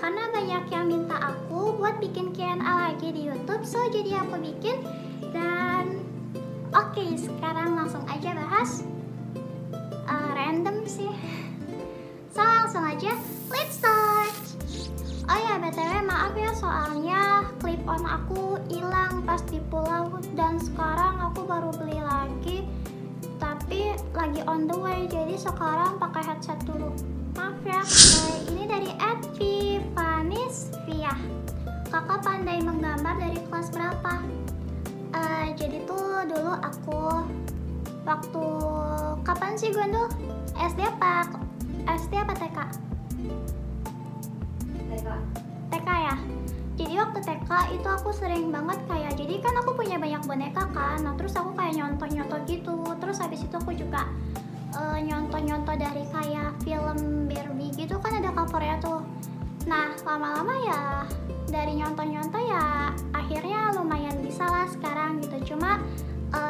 karena banyak yang minta aku buat bikin Q&A lagi di YouTube, so jadi aku bikin. Dan oke, sekarang langsung aja bahas. Random sih. So langsung aja, let's start. Oh ya, BTW maaf ya, soalnya clip on aku hilang pas di pulau dan sekarang aku baru beli lagi, tapi lagi on the way, jadi sekarang pakai headset dulu. Maaf ya. Ini dari @Vivanisvia. Kakak pandai menggambar dari kelas berapa? Jadi tuh dulu aku waktu kapan sih Gondol? SD apa TK? TK ya. Jadi waktu TK itu aku sering banget kayak, jadi kan aku punya banyak boneka kan, nah terus aku kayak nyontoh gitu, terus habis itu aku juga nyontoh dari kayak film Barbie gitu kan, ada covernya tuh. Nah lama-lama ya dari nyontoh ya akhirnya lumayan bisa lah sekarang gitu. Cuma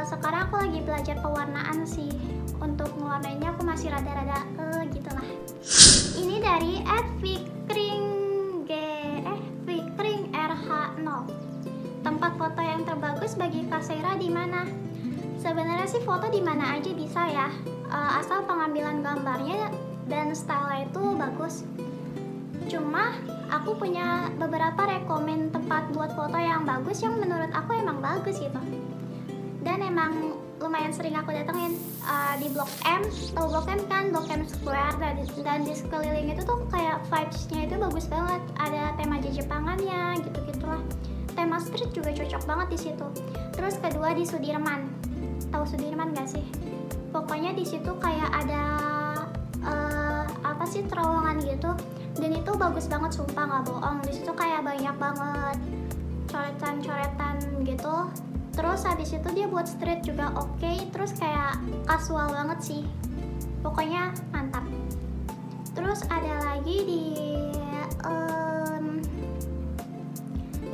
sekarang aku lagi belajar pewarnaan sih, untuk mewarnainya aku masih rada-rada gitu lah. Ini dari @vikringrh0. Tempat foto yang terbagus bagi Kak Sera di mana? Sebenarnya sih foto di mana aja bisa ya, asal pengambilan gambarnya dan style itu bagus. Cuma aku punya beberapa rekomen tempat buat foto yang bagus, yang menurut aku emang bagus gitu. Dan emang lumayan sering aku datengin di Blok M. Tahu Blok M kan? Blok M Square, dan di sekeliling itu tuh kayak vibes-nya itu bagus banget. Ada tema Jepangannya gitu-gitulah. Tema street juga cocok banget di situ. Terus kedua di Sudirman. Tahu Sudirman gak sih? Pokoknya di situ kayak ada apa sih, terowongan gitu. Dan itu bagus banget, sumpah nggak bohong. Di situ kayak banyak banget coretan-coretan gitu. Terus habis itu dia buat street juga oke. Terus kayak casual banget sih. Pokoknya mantap. Terus ada lagi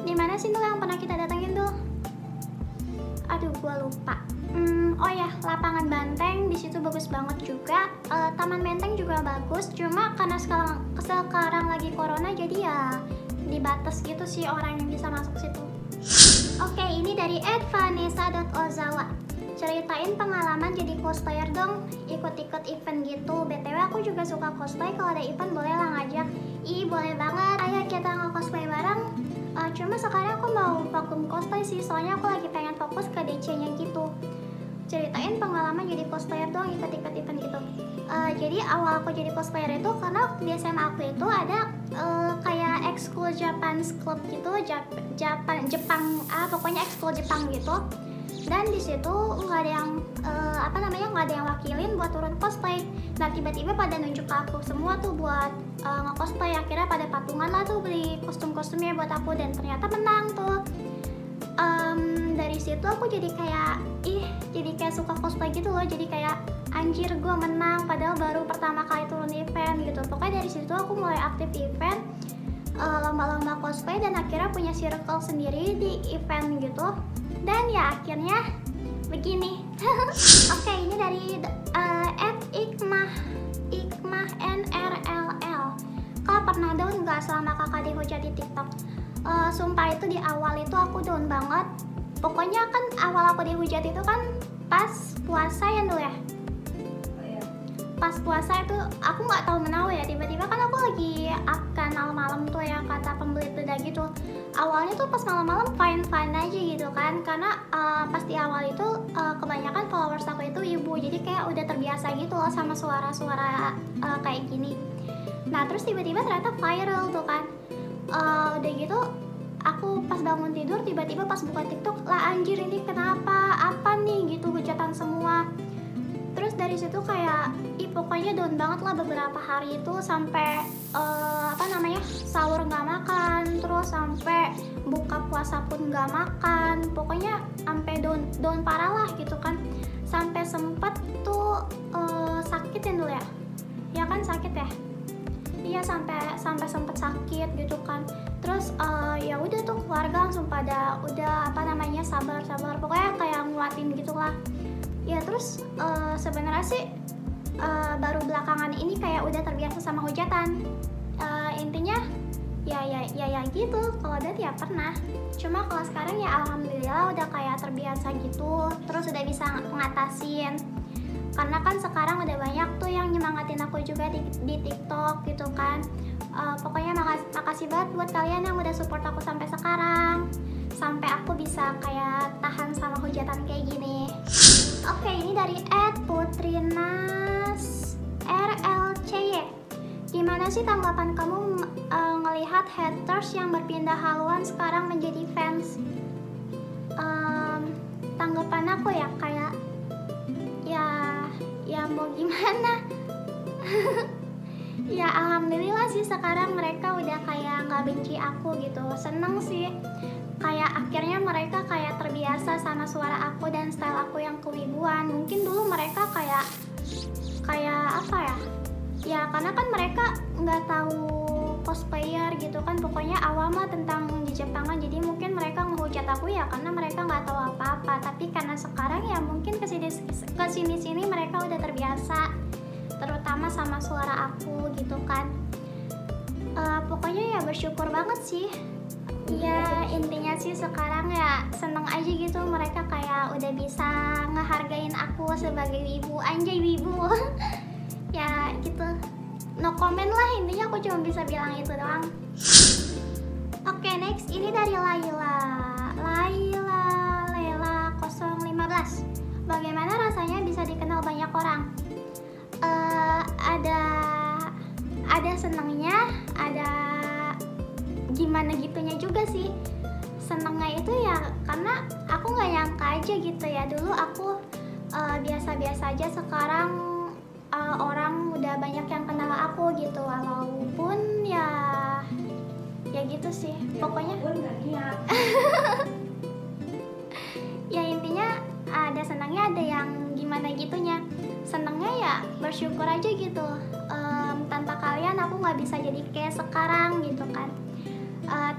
di mana sih tuh yang pernah kita datengin tuh? Aduh, gua lupa. Oh ya, lapangan Banteng di situ bagus banget juga. Taman Menteng juga bagus. Cuma karena sekarang lagi corona, jadi ya dibatas gitu sih orang yang bisa masuk situ. Oke, ini dari @vanessa.ozawa. Ceritain pengalaman jadi cosplayer dong, ikut-ikut event gitu. BTW aku juga suka cosplay, kalau ada event boleh lah ngajak. Ih, boleh banget, ayo kita nge-cosplay bareng. Cuma sekarang aku mau vakum cosplay sih, soalnya aku lagi pengen fokus ke DC-nya gitu. Ceritain pengalaman jadi cosplayer dong, ikut-ikut event gitu. Jadi awal aku jadi cosplayer itu karena di SMA aku itu ada kayak ekskul Japan's Club gitu, Jepang, pokoknya ekskul Jepang gitu. Dan di situ nggak ada yang nggak ada yang wakilin buat turun cosplay. Nah tiba-tiba pada nunjuk ke aku semua tuh buat nge-cosplay. Akhirnya pada patungan lah tuh beli kostum-kostumnya buat aku, dan ternyata menang tuh. Dari situ aku jadi kayak suka cosplay gitu loh. Jadi kayak anjir, gue menang padahal baru pertama kali turun event gitu. Pokoknya dari situ aku mulai aktif event, lomba-lomba cosplay, dan akhirnya punya circle sendiri di event gitu. Dan ya akhirnya begini. Oke, ini dari @ikmahnrll. Kak pernah down nggak selama kakak dihujat di TikTok? Sumpah itu di awal itu aku down banget. Pokoknya kan awal aku dihujat itu kan pas puasa ya dulu ya. Pas puasa itu aku nggak tahu menahu ya, tiba-tiba kan aku lagi up kan malam-malam tuh yang kata pembelit beda gitu. Awalnya tuh pas malam-malam fine aja gitu kan, karena pas di awal itu kebanyakan followers aku itu ibu, jadi kayak udah terbiasa gitu loh sama suara-suara kayak gini. Nah terus tiba-tiba ternyata viral tuh kan. Udah gitu aku pas bangun tidur tiba-tiba pas buka TikTok, lah anjir ini kenapa, apa nih gitu, hujatan semua. Terus dari situ kayak pokoknya down banget lah beberapa hari itu, sampai sahur nggak makan, terus sampai buka puasa pun nggak makan. Pokoknya sampai down parah lah gitu kan. Sampai sempet tuh sakit ya dulu ya kan sakit ya. Iya sampai sempet sakit gitu kan. Terus ya udah tuh keluarga langsung pada udah sabar pokoknya kayak nguatin gitulah ya. Terus sebenarnya sih baru belakangan ini kayak udah terbiasa sama hujatan. Intinya ya gitu. Kalau dad ya pernah, cuma kalau sekarang ya alhamdulillah udah kayak terbiasa gitu, terus udah bisa ngatasin. Karena kan sekarang udah banyak tuh yang nyemangatin aku juga di TikTok gitu kan. Pokoknya makasih banget buat kalian yang udah support aku sampai sekarang, sampai aku bisa kayak tahan sama hujatan kayak gini. Oke, ini dari @putrinas RLCY. Gimana sih tanggapan kamu ngelihat haters yang berpindah haluan sekarang menjadi fans? Tanggapan aku ya kayak ya mau gimana. Ya alhamdulillah sih sekarang mereka udah kayak nggak benci aku gitu. Seneng sih, kayak akhirnya mereka kayak terbiasa sama suara aku dan style aku yang kewibuan. Mungkin dulu mereka kayak apa ya, ya karena kan mereka nggak tahu cosplayer gitu kan, pokoknya awam lah tentang di Jepangan. Jadi mungkin mereka ngehujat aku ya karena mereka nggak tahu apa-apa. Tapi karena sekarang ya mungkin kesini-sini mereka udah terbiasa, terutama sama suara aku gitu kan. Pokoknya ya bersyukur banget sih. Ya intinya sih sekarang ya seneng aja gitu, mereka kayak udah bisa ngehargain aku sebagai wibu, anjay wibu. Ya gitu, no comment lah, intinya aku cuma bisa bilang itu doang. Oke, next ini dari Layla 015. Bagaimana rasanya bisa dikenal banyak orang? Ada senengnya, ada gimana gitunya juga sih. Senengnya itu ya karena aku nggak nyangka aja gitu ya, dulu aku biasa-biasa aja, sekarang orang udah banyak yang kenal aku gitu, walaupun ya gitu sih pokoknya. Ya intinya ada senangnya, ada yang gimana gitunya. Senangnya ya bersyukur aja gitu, tanpa kalian aku nggak bisa jadi kayak sekarang gitu kan.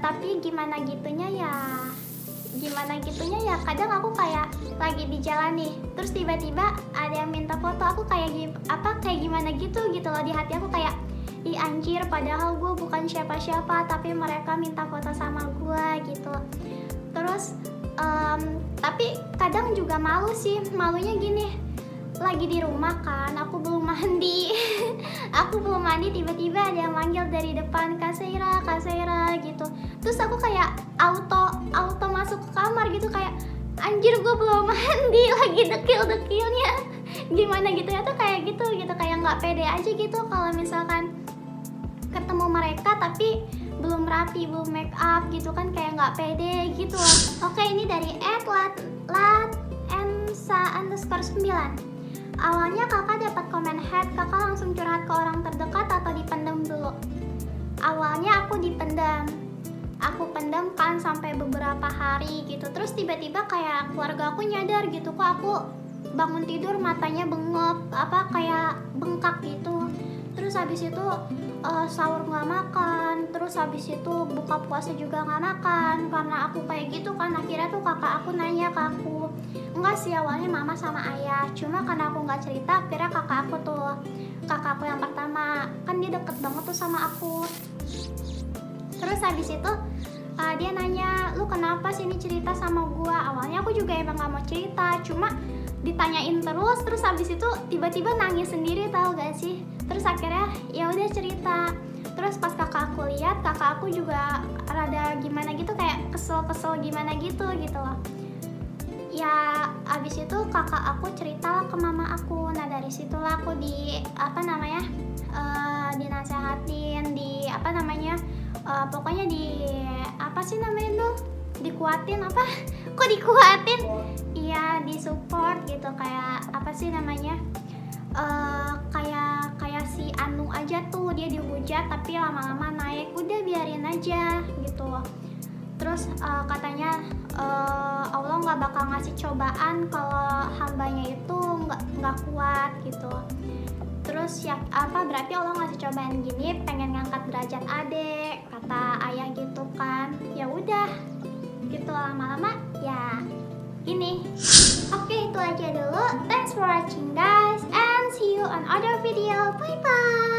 Tapi gimana gitunya ya kadang aku kayak lagi di jalan nih, terus tiba-tiba ada yang minta foto, aku kayak gimana gitu loh di hati aku, kayak ih anjir, padahal gue bukan siapa-siapa tapi mereka minta foto sama gue gitu. Terus tapi kadang juga malu sih, malunya gini, lagi di rumah kan, aku belum mandi tiba-tiba ada yang manggil dari depan, Kak Seira gitu. Terus aku kayak auto masuk ke kamar gitu, kayak anjir gue belum mandi, lagi dekil-dekilnya. Gimana gitu ya tuh kayak gitu kayak nggak pede aja gitu kalau misalkan ketemu mereka tapi belum rapi, belum make up gitu kan, kayak nggak pede gitu loh. Oke, ini dari @latensa_9. Awalnya kakak dapat komen hate, kakak langsung curhat ke orang terdekat atau dipendam dulu? Awalnya aku dipendam, aku pendam kan sampai beberapa hari gitu. Terus tiba-tiba kayak keluarga aku nyadar gitu, kok aku bangun tidur matanya bengep, kayak bengkak gitu. Terus habis itu sahur nggak makan, terus habis itu buka puasa juga nggak makan karena aku kayak gitu kan. Akhirnya tuh kakak aku nanya ke aku, enggak sih awalnya mama sama ayah, cuma karena aku nggak cerita, akhirnya kakak aku yang pertama, kan dia deket banget tuh sama aku. Terus habis itu dia nanya, lu kenapa sih ini cerita sama gua? Awalnya aku juga emang nggak mau cerita, cuma ditanyain terus habis itu tiba-tiba nangis sendiri, tahu gak sih? Terus akhirnya ya udah cerita. Terus pas kakak aku lihat, kakak aku juga rada gimana gitu, kayak kesel gimana gitu loh. Ya abis itu kakak aku cerita ke mama aku. Nah dari situlah aku dinasehatin, pokoknya dikuatin, kok dikuatin? Iya, disupport gitu, kayak kayak si Anu aja tuh, dia dihujat tapi lama-lama naik, udah biarin aja gitu. Terus katanya Allah nggak bakal ngasih cobaan kalau hambanya itu nggak kuat gitu. Terus ya berarti Allah ngasih cobaan gini pengen ngangkat derajat adek, kata ayah gitu kan. Ya udah gitu, lama-lama ya gini. Oke, itu aja dulu. Thanks for watching guys, and see you on other video. Bye bye.